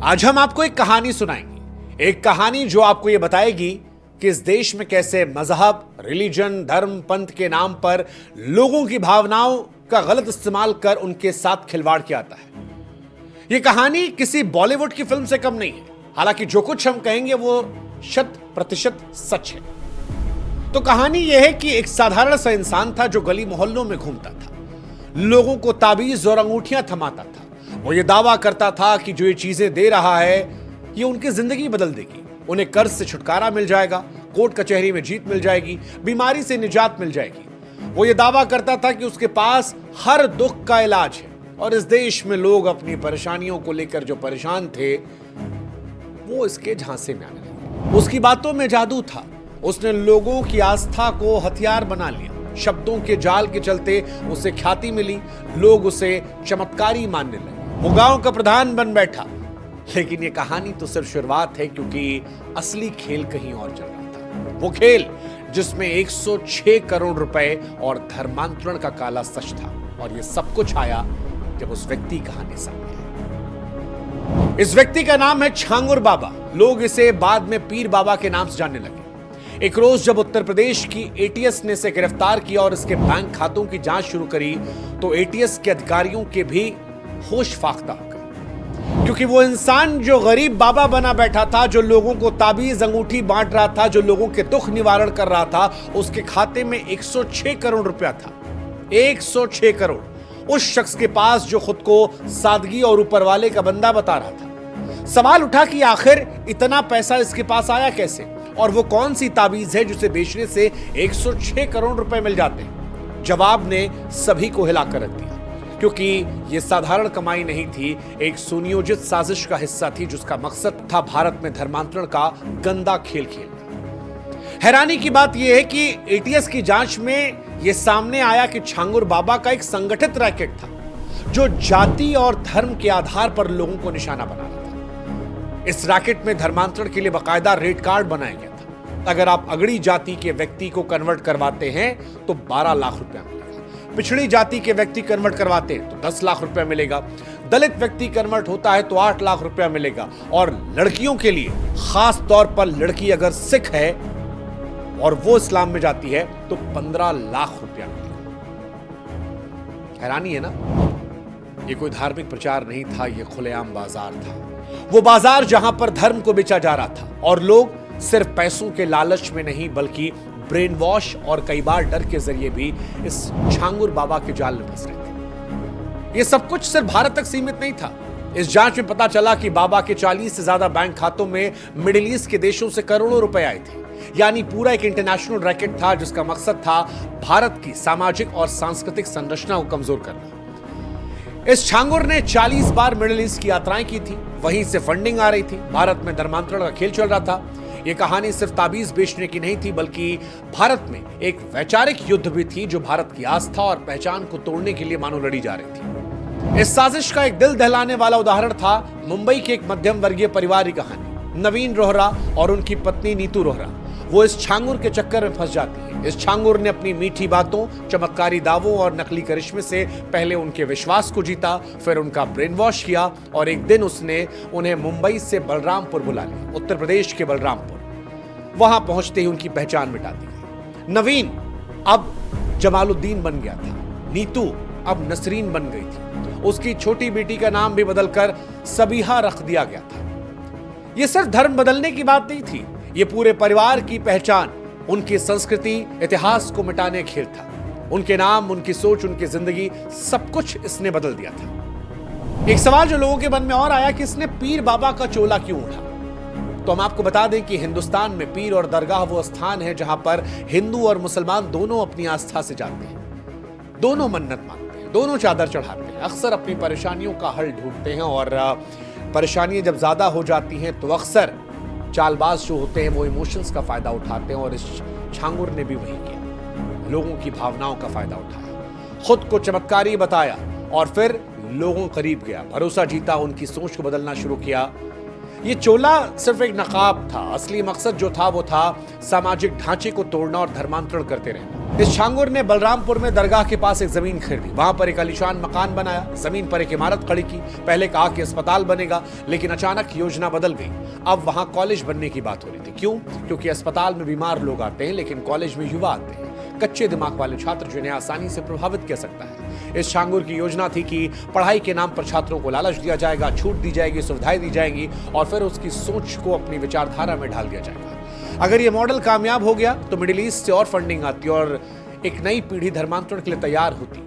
आज हम आपको एक कहानी सुनाएंगे, एक कहानी जो आपको यह बताएगी कि इस देश में कैसे मजहब, रिलीजन, धर्म, पंथ के नाम पर लोगों की भावनाओं का गलत इस्तेमाल कर उनके साथ खिलवाड़ किया जाता है। यह कहानी किसी बॉलीवुड की फिल्म से कम नहीं है, हालांकि जो कुछ हम कहेंगे वो 100% सच है। तो कहानी यह है कि एक साधारण सा इंसान था जो गली मोहल्लों में घूमता था, लोगों को ताबीज और अंगूठियां थमाता था। वो ये दावा करता था कि जो ये चीजें दे रहा है ये उनकी जिंदगी बदल देगी, उन्हें कर्ज से छुटकारा मिल जाएगा, कोर्ट कचहरी में जीत मिल जाएगी, बीमारी से निजात मिल जाएगी। वो ये दावा करता था कि उसके पास हर दुख का इलाज है और इस देश में लोग अपनी परेशानियों को लेकर जो परेशान थे वो इसके झांसे में आने लगे। उसकी बातों में जादू था, उसने लोगों की आस्था को हथियार बना लिया। शब्दों के जाल के चलते उसे ख्याति मिली, लोग उसे चमत्कारी मानने लगे। वो गांव का प्रधान बन बैठा। लेकिन ये कहानी तो सिर्फ शुरुआत है, क्योंकि असली खेल कहीं और चल रहा था। वो खेल जिसमें 106 करोड़ रुपए और धर्मांतरण का काला सच था। और ये सब कुछ आया जब उस व्यक्ति की कहानी सामने आई। इस व्यक्ति का नाम है छांगुर बाबा। लोग इसे बाद में पीर बाबा के नाम से जानने लगे। एक रोज जब उत्तर प्रदेश की एटीएस ने इसे गिरफ्तार किया और इसके बैंक खातों की जांच शुरू करी तो एटीएस के अधिकारियों के भी होश फाख्ता हो गए, क्योंकि वो इंसान जो गरीब बाबा बना बैठा था, जो लोगों को ताबीज अंगूठी बांट रहा था, जो लोगों के दुख निवारण कर रहा था, उसके खाते में 106 करोड़ रुपया था। 106 करोड़ उस शख्स के पास जो खुद को सादगी और ऊपर वाले का बंदा बता रहा था। सवाल उठा कि आखिर इतना पैसा इसके पास आया कैसे, और वो कौन सी ताबीज है जिसे बेचने से 106 करोड़ रुपए मिल जाते हैं। जवाब ने सभी को हिलाकर रख दिया, क्योंकि यह साधारण कमाई नहीं थी, एक सुनियोजित साजिश का हिस्सा थी जिसका मकसद था भारत में धर्मांतरण का गंदा खेल खेलना। हैरानी की बात यह है कि एटीएस की जांच में यह सामने आया कि छांगुर बाबा का एक संगठित रैकेट था जो जाति और धर्म के आधार पर लोगों को निशाना बना रहा था। इस रैकेट में धर्मांतरण के लिए बाकायदा रेट कार्ड बनाया गया था। अगर आप अगड़ी जाति के व्यक्ति को कन्वर्ट करवाते हैं तो 12 लाख रुपया मिलेगा, पिछड़ी जाति के व्यक्ति कन्वर्ट करवाते हैं तो 10 लाख रुपया मिलेगा, दलित व्यक्ति कन्वर्ट होता है तो 8 लाख रुपया मिलेगा, और लड़कियों के लिए खास तौर पर लड़की अगर सिख है और वो इस्लाम में जाती है तो 15 लाख रुपया मिलेगा। हैरानी है ना? ये कोई धार्मिक प्रचार नहीं था, ये खुलेआम बाजार था। वो बाजार जहां पर धर्म को बेचा जा रहा था और लोग सिर्फ पैसों के लालच में नहीं बल्कि ब्रेन वॉश और कई बार डर के जरिए भी इस छांगुर बाबा के जाल में फंस रहे थे। ये सब कुछ सिर्फ भारत तक सीमित नहीं था। इस जांच में पता चला कि बाबा के 40 से ज्यादा बैंक खातों में मिडिल ईस्ट के देशों से करोड़ों रुपए आए थे। यानी पूरा एक इंटरनेशनल रैकेट था जिसका मकसद था भारत की सामाजिक और सांस्कृतिक संरचना को कमजोर करना। इस छांगुर ने 40 बार मिडिल ईस्ट की यात्राएं की थी, वहीं से फंडिंग आ रही थी। भारत में धर्मांतरण का खेल चल रहा था। यह कहानी सिर्फ ताबीज बेचने की नहीं थी, बल्कि भारत में एक वैचारिक युद्ध भी थी जो भारत की आस्था और पहचान को तोड़ने के लिए मानो लड़ी जा रही थी। इस साजिश का एक दिल दहलाने वाला उदाहरण था मुंबई के एक मध्यम वर्गीय परिवार की कहानी। नवीन रोहरा और उनकी पत्नी नीतू रोहरा वो इस छांगुर के चक्कर में फंस जाती है। इस छांगुर ने अपनी मीठी बातों, चमत्कारी दावों और नकली करिश्मे से पहले उनके विश्वास को जीता, फिर उनका ब्रेन वॉश किया और एक दिन उसने उन्हें मुंबई से बलरामपुर बुला लिया, उत्तर प्रदेश के बलरामपुर। वहां पहुंचते ही उनकी पहचान मिटा दी गई। नवीन अब जमालुद्दीन बन गया था, नीतू अब नसरीन बन गई थी। उसकी छोटी बेटी का नाम भी बदलकर सबीहा रख दिया गया था। यह सिर्फ धर्म बदलने की बात नहीं थी, ये पूरे परिवार की पहचान, उनकी संस्कृति, इतिहास को मिटाने खेल था। उनके नाम, उनकी सोच, उनकी जिंदगी, सब कुछ इसने बदल दिया था। एक सवाल जो लोगों के मन में और आया कि इसने पीर बाबा का चोला क्यों उठा, तो हम आपको बता दें कि हिंदुस्तान में पीर और दरगाह वो स्थान है जहां पर हिंदू और मुसलमान दोनों अपनी आस्था से जाते हैं, दोनों मन्नत मांगते हैं, दोनों चादर चढ़ाते हैं, अक्सर अपनी परेशानियों का हल ढूंढते हैं। और परेशानियां जब ज्यादा हो जाती हैं तो अक्सर चालबाज जो होते हैं वो इमोशंस का फायदा उठाते हैं, और इस छांगुर ने भी वही किया। लोगों की भावनाओं का फायदा उठाया, खुद को चमत्कारी बताया और फिर लोगों करीब गया, भरोसा जीता, उनकी सोच को बदलना शुरू किया। ये चोला सिर्फ एक नकाब था, असली मकसद जो था वो था सामाजिक ढांचे को तोड़ना और धर्मांतरण करते रहना। इस छांगुर ने बलरामपुर में दरगाह के पास एक जमीन खरीदी, वहां पर एक आलीशान मकान बनाया, जमीन पर एक इमारत खड़ी की। पहले कहा कि अस्पताल बनेगा, लेकिन अचानक योजना बदल गई। अब वहां कॉलेज बनने की बात हो रही थी। क्यों? क्योंकि अस्पताल में बीमार लोग आते हैं, लेकिन कॉलेज में युवा आते हैं, कच्चे दिमाग वाले छात्र जिन्हें आसानी से प्रभावित कर सकता है। इस छांगुर की योजना थी कि पढ़ाई के नाम पर छात्रों को लालच दिया जाएगा, छूट दी जाएगी, सुविधाएं दी जाएंगी और फिर उसकी सोच को अपनी विचारधारा में ढाल दिया जाएगा। अगर यह मॉडल कामयाब हो गया तो मिडिल ईस्ट से और फंडिंग आती और एक नई पीढ़ी धर्मांतरण के लिए तैयार होती,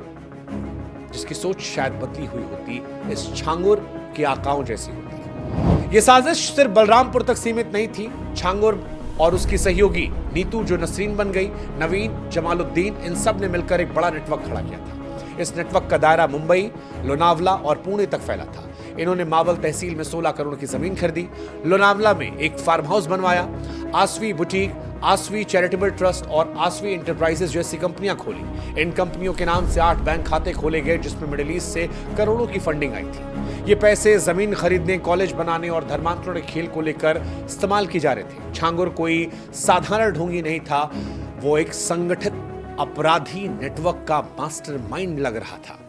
जिसकी सोच शायद बदली हुई होती, इस छांगुर की आकाओं जैसी होती। यह साजिश सिर्फ बलरामपुर तक सीमित नहीं थी। छांगुर और उसकी सहयोगी नीतू, जो नसरीन बन गई, नवीन, जमालुद्दीन, इन सब ने मिलकर एक बड़ा नेटवर्क खड़ा किया था। इस नेटवर्क का दायरा मुंबई, लोनावला और पुणे तक फैला था। इन्होंने मावल तहसील में 16 करोड़ की जमीन खरीदी, लोनावला में एक फार्म हाउस बनवाया, आसवी बुटीक, आसवी चैरिटेबल ट्रस्ट और आसवी इंटरप्राइजेस जैसी कंपनियां खोली। इन कंपनियों के नाम से 8 बैंक खाते खोले गए, जिसमें मिडिल ईस्ट से करोड़ों की फंडिंग आई थी। ये पैसे जमीन खरीदने, कॉलेज बनाने और धर्मांतरण के खेल को लेकर इस्तेमाल किए जा रहे थे। छांगुर कोई साधारण ढोंगी नहीं था, वो एक संगठित अपराधी नेटवर्क का मास्टरमाइंड लग रहा था।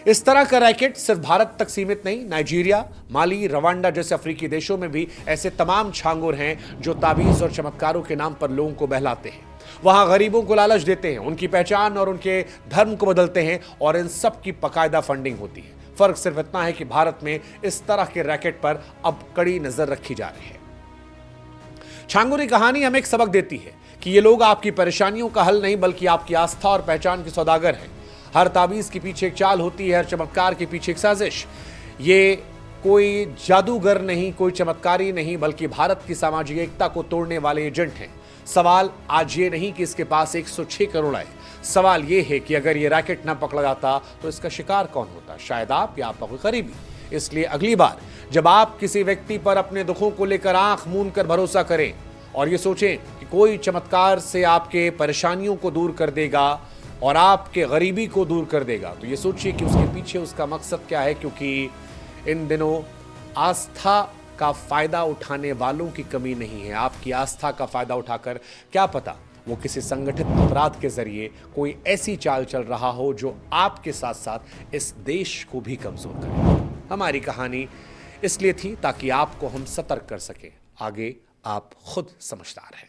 इस तरह का रैकेट सिर्फ भारत तक सीमित नहीं, नाइजीरिया, माली, रवांडा जैसे अफ्रीकी देशों में भी ऐसे तमाम छांगुर हैं जो ताबीज और चमत्कारों के नाम पर लोगों को बहलाते हैं। वहां गरीबों को लालच देते हैं, उनकी पहचान और उनके धर्म को बदलते हैं और इन सब की बाकायदा फंडिंग होती है। फर्क सिर्फ इतना है कि भारत में इस तरह के रैकेट पर अब कड़ी नजर रखी जा रही है। छांगुर की कहानी हमें एक सबक देती है कि ये लोग आपकी परेशानियों का हल नहीं, बल्कि आपकी आस्था और पहचान के सौदागर हैं। हर ताबीज के पीछे एक चाल होती है, हर चमत्कार के पीछे एक साजिश। ये कोई जादूगर नहीं, कोई चमत्कारी नहीं, बल्कि भारत की सामाजिक एकता को तोड़ने वाले एजेंट हैं। सवाल आज ये नहीं कि इसके पास 106 करोड़ आए, सवाल ये है कि अगर ये रैकेट न पकड़ा जाता तो इसका शिकार कौन होता? शायद आप या आपका कोई करीबी। इसलिए अगली बार जब आप किसी व्यक्ति पर अपने दुखों को लेकर आंख मूंद कर भरोसा करें और ये सोचें कि कोई चमत्कार से आपके परेशानियों को दूर कर देगा और आपके गरीबी को दूर कर देगा, तो ये सोचिए कि उसके पीछे उसका मकसद क्या है, क्योंकि इन दिनों आस्था का फायदा उठाने वालों की कमी नहीं है। आपकी आस्था का फायदा उठाकर क्या पता वो किसी संगठित अपराध के जरिए कोई ऐसी चाल चल रहा हो जो आपके साथ साथ इस देश को भी कमजोर करे। हमारी कहानी इसलिए थी ताकि आपको हम सतर्क कर सके। आगे आप खुद समझदार हैं।